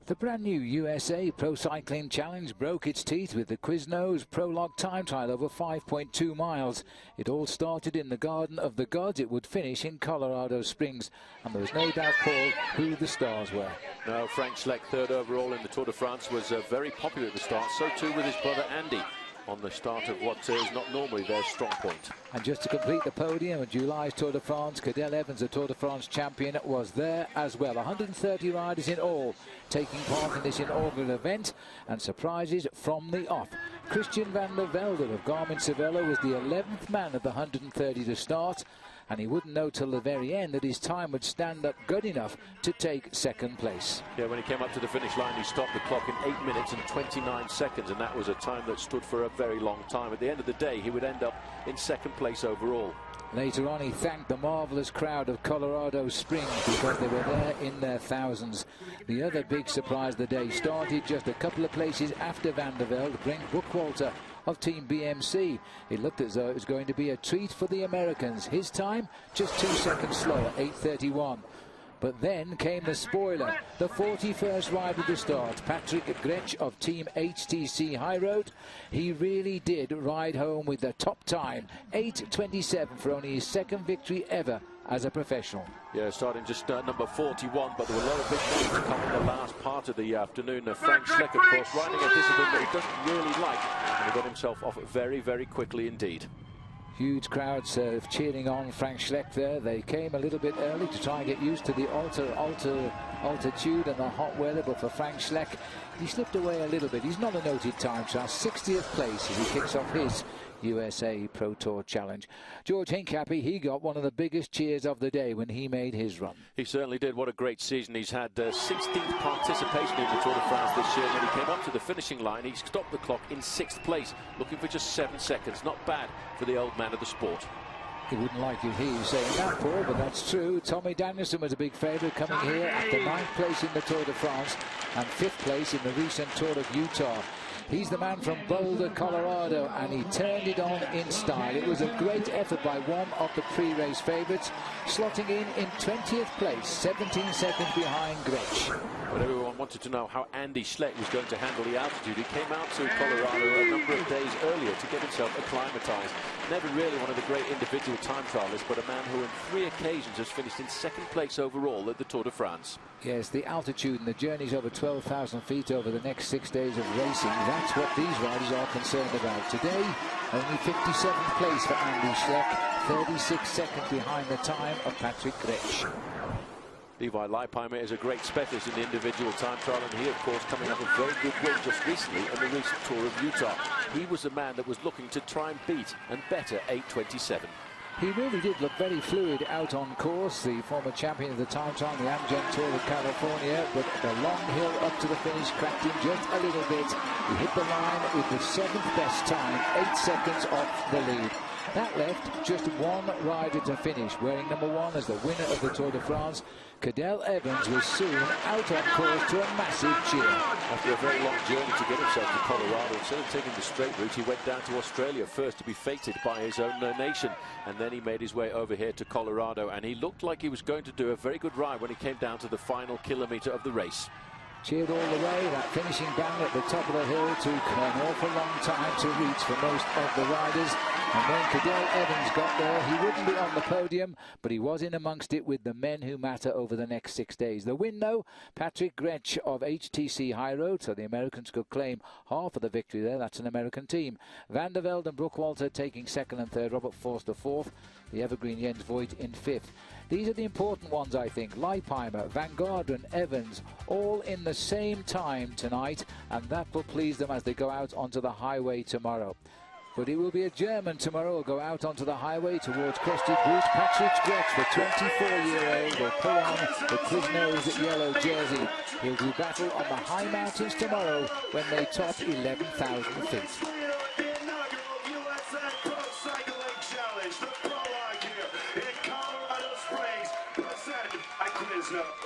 The brand new USA Pro Cycling Challenge broke its teeth with the Quiznos prologue time trial over 5.2 miles. It all started in the Garden of the Gods. It would finish in Colorado Springs. And there was no doubt, Paul, who the stars were. No, Frank Schleck, third overall in the Tour de France, was very popular at the start. So too with his brother Andy on the start of what is not normally their strong point. And just to complete the podium of July's Tour de France, Cadel Evans, the Tour de France champion, was there as well. 130 riders in all taking part in this inaugural event, and surprises from the off. Christian van der Velde of Garmin-Cervelo was the 11th man of the 130 to start, and he wouldn't know till the very end that his time would stand up good enough to take second place. Yeah, when he came up to the finish line, he stopped the clock in 8 minutes and 29 seconds, and that was a time that stood for a very long time. At the end of the day, he would end up in second place overall. Later on, he thanked the marvellous crowd of Colorado Springs because they were there in their thousands. The other big surprise of the day started just a couple of places after Van der Velde, Brent Bookwalter of Team BMC. It looked as though it was going to be a treat for the Americans. His time, just 2 seconds slower, 8:31. But then came the spoiler, the 41st rider to start, Patrick Gretsch of Team HTC High Road. He really did ride home with the top time, 8:27, for only his second victory ever as a professional. Yeah, starting just number 41, but there were a lot of big names to come in the last part of the afternoon. Frank Schleck, of course, riding a discipline that he doesn't really like, and he got himself off very, very quickly indeed. Huge crowds cheering on Frank Schleck there. They came a little bit early to try and get used to the altitude and the hot weather, but for Frank Schleck, he slipped away a little bit. He's not a noted time trial, 60th place as he kicks off his USA Pro Tour Challenge. George Hincapie, he got one of the biggest cheers of the day when he made his run. He certainly did. What a great season. He's had 16th participation in the Tour de France this year. When he came up to the finishing line, he stopped the clock in 6th place, looking for just 7 seconds. Not bad for the old man of the sport. He wouldn't like you hear you saying that, Paul, but that's true. Tommy Danielson was a big favourite, coming here after 9th place in the Tour de France and 5th place in the recent Tour of Utah. He's the man from Boulder, Colorado, and he turned it on in style. It was a great effort by one of the pre-race favourites, slotting in 20th place, 17 seconds behind Gretsch. But everyone wanted to know how Andy Schleck was going to handle the altitude. He came out to Colorado a number of days earlier to get himself acclimatized. Never really one of the great individual time trialists, but a man who on 3 occasions has finished in 2nd place overall at the Tour de France. Yes, the altitude and the journeys over 12,000 feet over the next 6 days of racing, that's what these riders are concerned about. Today, only 57th place for Andy Schleck, 36 seconds behind the time of Patrick Gretsch. Levi Leipheimer is a great specialist in the individual time trial, and he, of course, coming up with a very good win just recently in the recent Tour of Utah. He was the man that was looking to try and beat and better 8:27. He really did look very fluid out on course, the former champion of the time trial, the Amgen Tour of California, but the long hill up to the finish cracked him just a little bit. He hit the line with the 7th best time, 8 seconds off the lead. That left just one rider to finish, wearing number 1 as the winner of the Tour de France. Cadel Evans was soon out on course to a massive cheer. After a very long journey to get himself to Colorado, instead of taking the straight route, he went down to Australia first to be feted by his own nation, and then he made his way over here to Colorado, and he looked like he was going to do a very good ride when he came down to the final kilometre of the race. Cheered all the way. That finishing bang at the top of the hill took an awful long time to reach for most of the riders. And when Cadel Evans got there, he wouldn't be on the podium, but he was in amongst it with the men who matter over the next 6 days. The win, though, Patrick Gretsch of HTC High Road, so the Americans could claim half of the victory there. That's an American team. Van der Velde and Bookwalter taking 2nd and 3rd, Robert Forster 4th, the evergreen Jens Voigt in 5th. These are the important ones, I think. Leipheimer, Van Garderen, Evans, all in the same time tonight, and that will please them as they go out onto the highway tomorrow. But it will be a German tomorrow who will go out onto the highway towards Crested Butte. Patrick Gretsch, the 24-year-old, will pull on the Quiznos yellow jersey. He'll do battle on the high mountains tomorrow when they top 11,000 feet. The prologue here in Colorado Springs, presented by Quiznos.